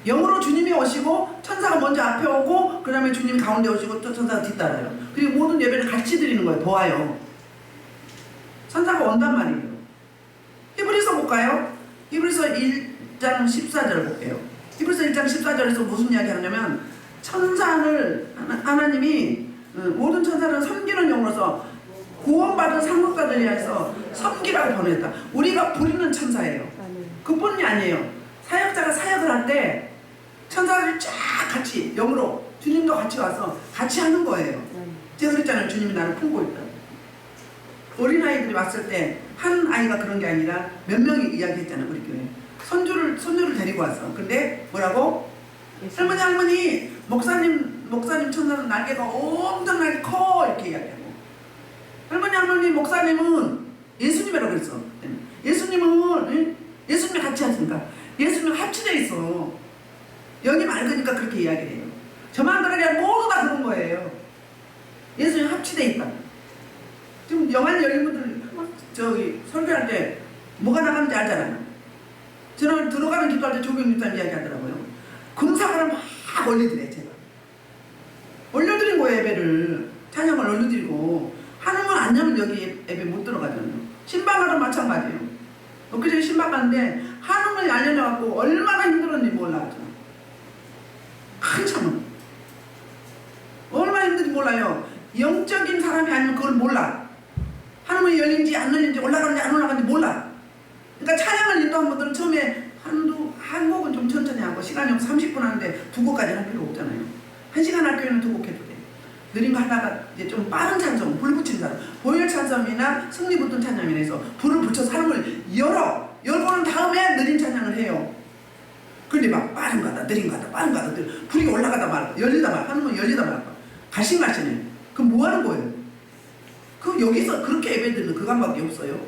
영으로 주님이 오시고 천사가 먼저 앞에 오고 그 다음에 주님이 가운데 오시고 또 천사가 뒤따라요. 그리고 모든 예배를 같이 드리는 거예요. 도와요. 천사가 온단 말이에요. 히브리서 볼까요? 히브리서 1장 14절 볼게요. 히브리서 1장 14절에서 무슨 이야기 하냐면 천사를 하나님이 모든 천사를 섬기는 영으로서 구원받은 상속자들에 의해서 섬기라고 보냈다. 우리가 부리는 천사예요. 그뿐이 아니에요. 사역자가 사역을 할 때 천사들이 쫙 같이 영으로 주님도 같이 와서 같이 하는 거예요. 제가 그랬잖아요. 주님이 나를 품고 있다. 어린아이들이 왔을 때 한 아이가 그런 게 아니라 몇 명이 이야기했잖아요. 우리 교회 손주를 데리고 왔어. 근데 뭐라고? 할머니 목사님 천사는 날개가 엄청나게 커 이렇게 이야기하고 할머니 목사님은 예수님이라고 그랬어. 예수님이 같이 하시니까 예수님 합치되어 있어. 영이 맑으니까 그렇게 이야기를 해요. 저만 그런 게 아니라 모두 다 그런 거예요. 예수님 합치되어 있다. 지금 영안 열린 분들 저기 설교할 때 뭐가 나가는지 알잖아요. 저는 들어가는 기도할 때 조경 육단 이야기 하더라고요. 금사과를 막 올려드려요. 제가 올려드린 거예요. 예배를 찬양을 올려드리고 하나님은 안 하면 여기 예배 못 들어가잖아요. 신방하도 마찬가지예요. 엊그제 신방 갔는데 한우문이 알려져갖고 얼마나 힘들었는지 몰라. 한참은 얼마나 힘든지 몰라요. 영적인 사람이 아니면 그걸 몰라. 한우문이 열린지 안 열린지 올라가는지 안 올라가는지 몰라. 그러니까 찬양을 인도한 분들은 처음에 한 곡은 좀 천천히 하고 시간이 30분 하는데 두 곡까지 할 필요 없잖아요. 1시간 할 경우에는 두 곡 해도 돼. 느린 거 하다가 이제 좀 빠른 찬송, 불 붙이는 사람, 보혈 찬송이나 승리 붙은 찬양이나 해서 불을 붙여서 사람을 열보는 다음에 느린 찬양을 해요. 근데 막 빠른 거다, 느린 거다, 불이 올라가다 말고 열리다 말고 하는 건 열리다 말고 갈신갈신해. 그럼 뭐 하는 거예요? 그럼 여기서 그렇게 예배드리는 그간밖에 없어요.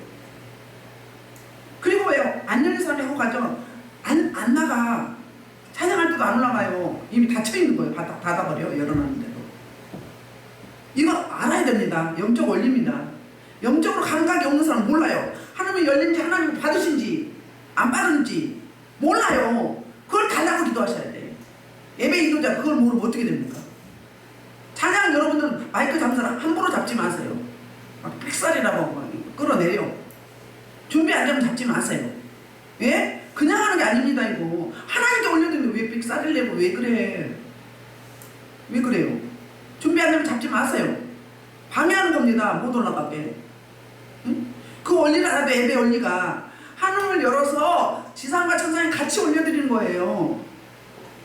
그리고 왜요? 안 열린 사람이 하고 가죠. 안 나가. 찬양할 때도 안 올라가요. 이미 닫혀있는 거예요. 닫아버려. 열어놨는데도. 이거 알아야 됩니다. 영적 원리입니다. 영적으로 감각이 없는 사람은 몰라요. 하나님이 열린지 하나님이 받으신지 안 받은지 몰라요. 그걸 달라고 기도하셔야 돼. 예배 인도자 그걸 모르면 어떻게 됩니까? 찬양 여러분들 마이크 잡는 사람 함부로 잡지 마세요. 막 삑살이라고 막 끌어내려. 준비 안 되면 잡지 마세요. 예? 그냥 하는 게 아닙니다. 이거 하나님께 올려드리는데 왜 삑살을 내고 왜 그래? 왜 그래요? 준비 안 되면 잡지 마세요. 방해하는 겁니다. 못 올라가게. 응? 그 원리를 알아도 예배 원리가 하늘을 열어서 지상과 천상에 같이 올려드리는 거예요.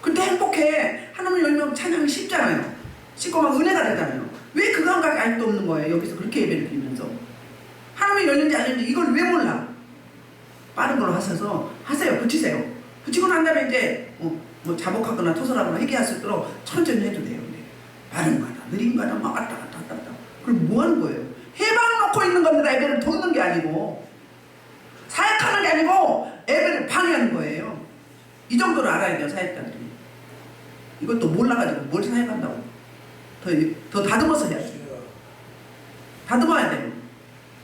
그때 행복해. 하늘을 열면 찬양이 쉽잖아요. 쉽고 막 은혜가 되잖아요. 왜 그 감각이 아직도 없는 거예요? 여기서 그렇게 예배를 드리면서 하나님이 열린지 안 열린지 이걸 왜 몰라? 빠른 걸로 하셔서 하세요. 붙이세요. 붙이고 난 다음에 이제 뭐 자복하거나 토설하거나 회개할 수 있도록 천천히 해도 돼요. 빠른 거다 느린 거다 막 왔다 갔다 왔다 갔다. 그럼 뭐 하는 거예요? 해방 놓고 있는 겁니다. 예배를 돕는 게 아니고 사역하는 게 아니고 예배를 방해하는 거예요. 이 정도를 알아야 돼요. 사역자들이. 이것도 몰라가지고 뭘 사역한다고 더 다듬어서 해야죠. 다듬어야 돼요.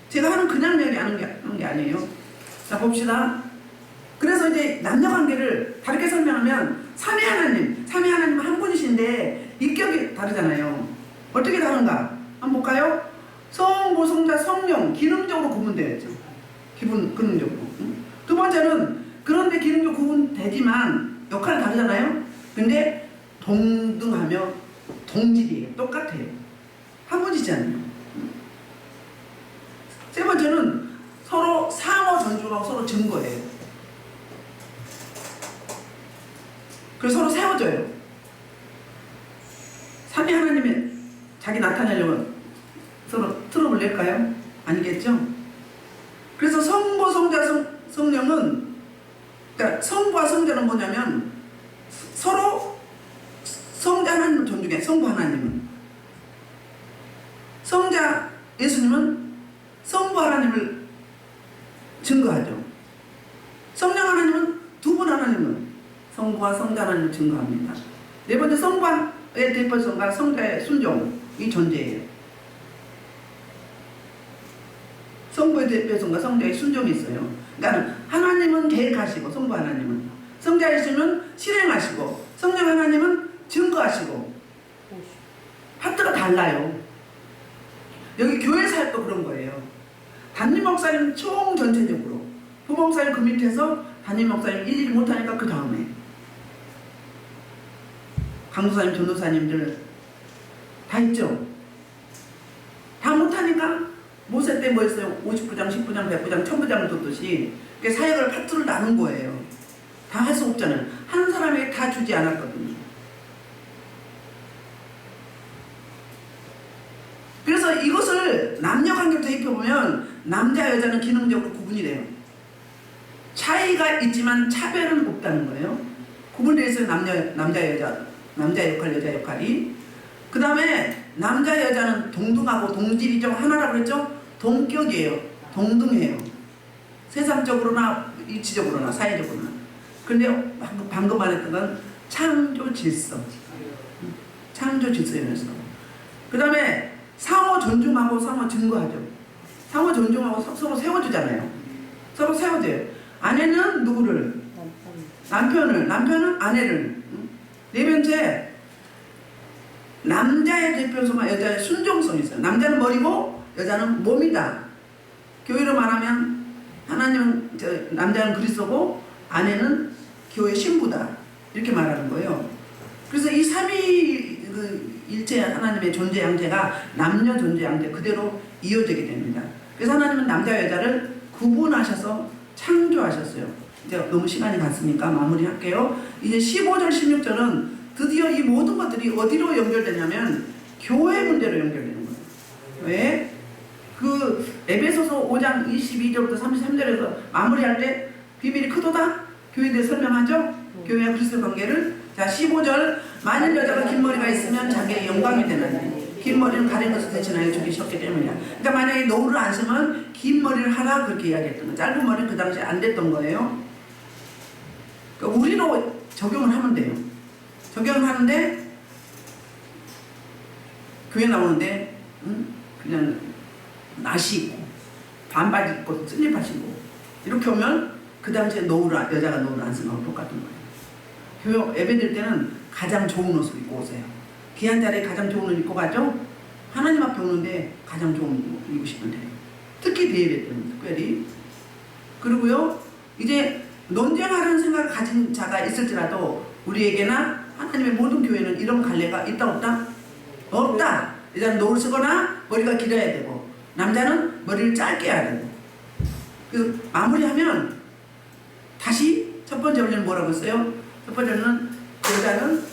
제가 하는 그냥 얘기 하는 게 아니에요. 자 봅시다. 그래서 이제 남녀관계를 다르게 설명하면 삼위 하나님 한 분이신데 인격이 다르잖아요. 어떻게 다른가? 한번 볼까요? 성부, 성자, 성령 기능적으로 구분되어야죠. 기능적으로. 두 번째는 그런데 기능적으로 구분되지만 역할이 다르잖아요. 근데 동등하며 동질이에요. 똑같아요. 한 분이잖아요. 세 번째는 서로 상호 존중하고 서로 증거예요. 그래서 서로 세워져요. 삼위 하나님이 자기 나타내려면 서로 트러블 낼까요? 아니겠죠? 그래서 성부, 성자, 성령은 그러니까 성부와 성자는 뭐냐면 서로 성자 하나님을 존중해. 성부 하나님은 성자 예수님은 성부 하나님을 증거하죠. 성령 하나님은 두 분 하나님은 성부와 성자 하나님을 증거합니다. 네 번째 성부의 대표성과 성자의 순종이 존재해요. 성부의 대표성과 성자의 순종이 있어요. 그러니까 하나님은 계획하시고 성부 하나님은 성자 예수님은 실행하시고 성령 하나님은 증거하시고 파트가 달라요. 여기 교회 사역도 그런 거예요. 담임 목사님 총 전체적으로 부모 목사님 그 밑에서 담임 목사님 일일이 못하니까 그 다음에 강도사님 전도사님들 다 있죠. 다 못하니까 모세 때 뭐 했어요? 59장, 10부장, 100부장, 1000부장을 뒀듯이 사역을 파트를 나눈 거예요. 다 할 수 없잖아요. 한 사람에게 다 주지 않았거든요. 그래서 이것을 남녀관계로 대입해보면 남자 여자는 기능적으로 구분이 돼요. 차이가 있지만 차별은 없다는 거예요. 구분되어 있어요. 남자 여자, 남자 역할 여자 역할이. 그 다음에 남자 여자는 동등하고 동질이죠. 하나라고 그랬죠. 동격이에요. 동등해요. 세상적으로나 이치적으로나 사회적으로나. 근데 방금 말했던 건 창조 질서. 창조 질서에서. 그 다음에 상호 존중하고 상호 증거하죠. 상호 존중하고 서로 세워주잖아요. 서로 세워줘요. 아내는 누구를? 남편은 아내를. 네 번째, 남자의 대표성과 여자의 순종성이 있어요. 남자는 머리고 여자는 몸이다. 교회로 말하면 남자는 그리스도고 아내는 교회 신부다. 이렇게 말하는 거예요. 그래서 이 삼위 일체 하나님의 존재 양태가 남녀 존재 양태 그대로 이어지게 됩니다. 그래서 하나님은 남자 여자를 구분하셔서 창조하셨어요. 이제 너무 시간이 갔으니까 마무리할게요. 이제 15절 16절은 드디어 이 모든 것들이 어디로 연결되냐면 교회 문제로 연결되는 거예요. 왜? 그 에베소서 5장 22절부터 33절에서 마무리할 때 비밀이 크도다? 교회에 대해 설명하죠? 교회와 그리스도 관계를. 자 15절 만일 여자가 긴 머리가 있으면 자기의 영광이 되나니 긴 머리는 가린 것을 대신하여 죽이셨기 때문이야. 그러니까 만약에 노후를 안 쓰면 긴 머리를 하라 그렇게 이야기했던 거예요. 짧은 머리는 그 당시에 안 됐던 거예요. 그러니까 우리로 적용을 하면 돼요. 적용을 하는데 교회 나오는데 그냥 나시 입고 반바지 입고 슬리퍼 신고 이렇게 오면 그 당시에 여자가 노후를 안 쓰는 거랑 똑같은 거예요. 교회 예배드릴 때는 가장 좋은 옷을 입고 오세요. 귀한 자리에 가장 좋은 옷을 입고 가죠. 하나님 앞에 오는데 가장 좋은 옷 입으시면 돼요. 특히 대예배 때는 특별히. 그리고요 이제 논쟁하려는 생각을 가진 자가 있을지라도 우리에게나 하나님의 모든 교회는 이런 관례가 있다 없다? 없다. 여자는 노를 쓰거나 머리가 길어야 되고 남자는 머리를 짧게 해야 되고. 그래서 마무리하면 다시 첫 번째 원리는 뭐라고 했어요? 첫 번째는 여자는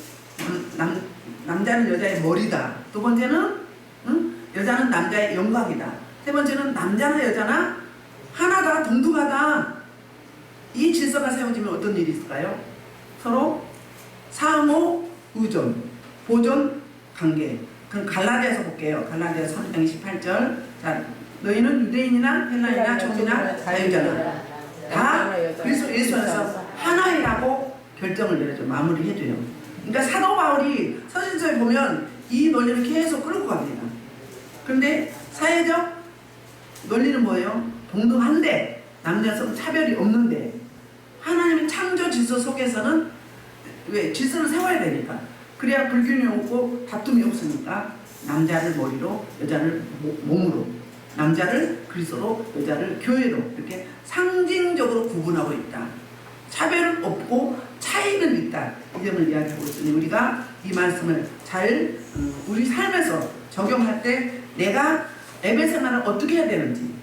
남자는 여자의 머리다. 두 번째는 여자는 남자의 영광이다. 세 번째는 남자나 여자나 하나다, 동등하다. 이 질서가 세워지면 어떤 일이 있을까요? 서로 상호 의존, 보존 관계. 그럼 갈라디아서 볼게요. 갈라디아 3장 28절. 자, 너희는 유대인이나 헬라인이나 종이나 자유자나 다 그리스도 예수 안에서 하나이라고 결정을 내려줘. 마무리해줘요. 그러니까 사도 바울이 서신서에 보면 이 논리를 계속 끌고 갑니다. 그런데 사회적 논리는 뭐예요? 동등한데 남녀성 차별이 없는데 하나님의 창조 질서 속에서는 왜? 질서를 세워야 되니까. 그래야 불균이 없고 다툼이 없으니까 남자를 머리로 여자를 몸으로 남자를 그리스도로 여자를 교회로 이렇게 상징적으로 구분하고 있다. 차별은 없고 차이는 있다. 이 점을 이야기하고 있으니 우리가 이 말씀을 잘 우리 삶에서 적용할 때 내가 예배 생활을 어떻게 해야 되는지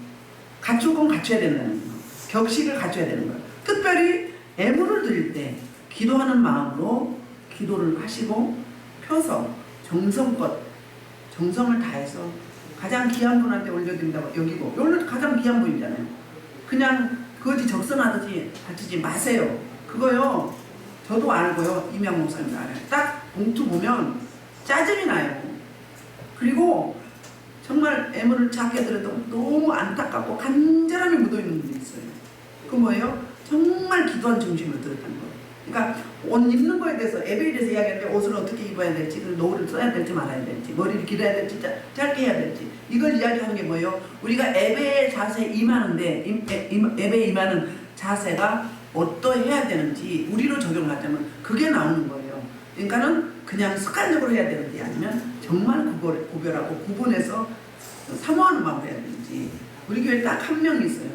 갖출 건 갖춰야 된다는 거. 격식을 갖춰야 되는 거예요. 특별히 예물을 드릴 때 기도하는 마음으로 기도를 하시고 펴서 정성껏 정성을 다해서 가장 귀한 분한테 올려드린다고 여기고 오늘 가장 귀한 분이잖아요. 그냥 그것이 적성하듯이 바치지 마세요. 그거요 저도 알고요. 이명 목사님도 알아요. 딱 봉투 보면 짜증이 나요. 그리고 정말 애물을 작게 들어도 너무 안타깝고 간절함이 묻어있는 분이 있어요. 그 뭐예요? 정말 기도한 중심으로 들었다는 거예요. 그러니까 옷 입는 거에 대해서 예배에 대해서 이야기하는데 옷을 어떻게 입어야 될지 노을을 써야 될지 말아야 될지 머리를 길어야 될지 짧게 해야 될지 이걸 이야기하는 게 뭐예요? 우리가 예배의 자세에 임하는데 예배에 임하는 자세가 어떠해야 되는지 우리로 적용하자면 그게 나오는 거예요. 그러니까는 그냥 습관적으로 해야 되는지 아니면 정말 구별하고 구분해서 사모하는 마음으로 해야 되는지. 우리 교회에 딱 한 명 있어요.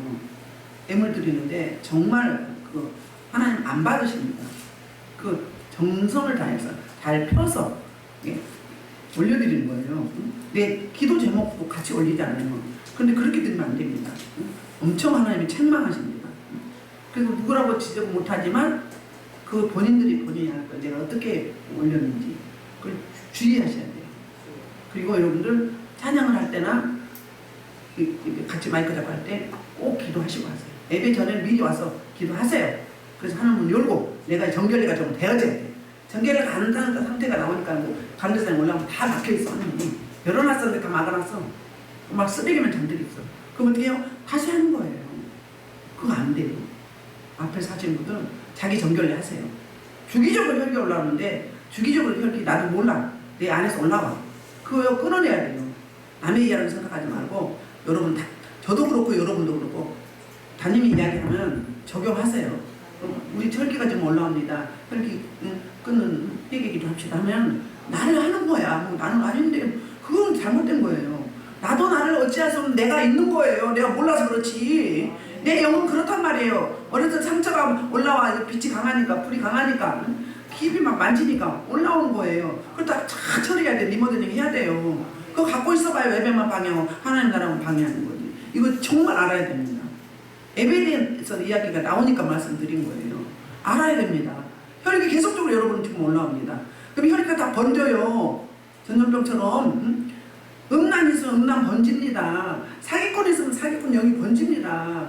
예물 드리는데 정말 그 하나님 안 받으십니다. 그 정성을 다해서 잘 펴서 올려드리는 거예요. 내 기도 제목도 같이 올리잖아요. 그런데 그렇게 드리면 안 됩니다. 엄청 하나님이 책망하십니다. 그래서 누구라고 지적 못하지만 그 본인이 할 거예요. 내가 어떻게 올렸는지 그걸 주의하셔야 돼요. 그리고 여러분들 찬양을 할 때나 같이 마이크 잡고 할 때 꼭 기도하시고 하세요. 예배 전에 미리 와서 기도하세요. 그래서 하나문 열고 내가 정결례가 좀 되어져야 돼. 정결례가 안 되는 상태가 나오니까 뭐 간대상에 올라오면 다 막혀있어. 하나님이 열어놨었는데 다 막아놨어. 막 쓰레기만 잔뜩 있어. 그럼 어떻게 해요? 다시 하는 거예요. 그거 안 돼요. 앞에서 하시는 분들은 자기 정결례 하세요. 주기적으로 혈기 올라오는데 주기적으로 혈기 나도 몰라. 내 안에서 올라와. 그거 끊어내야 돼요. 남의 이야기를 생각하지 말고 여러분 다 저도 그렇고 여러분도 그렇고 담임이 이야기하면 적용하세요. 우리 혈기가 좀 올라옵니다. 혈기 끊는 회개기도 합시다 하면 나를 하는 거야. 뭐 나는 아닌데 그건 잘못된 거예요. 나도 나를 어찌할 수 없는 내가 있는 거예요. 내가 몰라서 그렇지. 내 영은 그렇단 말이에요. 어렸을 때 상처가 올라와. 빛이 강하니까 불이 강하니까 깊이 막 만지니까 올라오는 거예요. 그걸 다 잘 처리해야 돼. 리모델링 해야 돼요. 그거 갖고 있어봐요. 예배만 방해하고 하나님 나라만 방해하는 거지. 이거 정말 알아야 됩니다. 예배에 대해서 이야기가 나오니까 말씀드린 거예요. 알아야 됩니다. 혈액이 계속적으로 여러분 지금 올라옵니다. 그럼 혈액이 다 번져요. 전염병처럼. 음란이 있으면 음란 번집니다. 사기꾼이 있으면 사기꾼 영이 번집니다.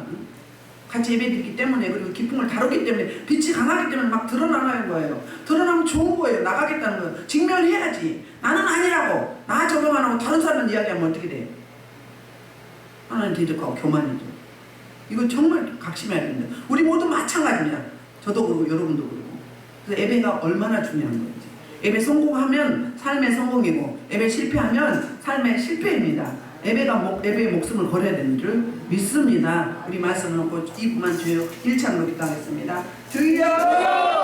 같이 예배드리기 때문에, 그리고 기쁨을 다루기 때문에, 빛이 강하기 때문에 막 드러나는 거예요. 드러나면 좋은 거예요. 나가겠다는 거예요. 직면해야지. 나는 아니라고. 나 적용 안 하고 다른 사람은 이야기하면 어떻게 돼요? 하나님 대적하고 교만이죠. 이건 정말 각심해야 됩니다. 우리 모두 마찬가지입니다. 저도 그러고 여러분도 그러고. 그래서 예배가 얼마나 중요한 건지. 예배 성공하면 삶의 성공이고, 예배 실패하면 삶의 실패입니다. 예배의 목숨을 걸어야 되는 줄 믿습니다. 우리 말씀을 놓고 2분만 주여 1창으로 기도하겠습니다. 주여!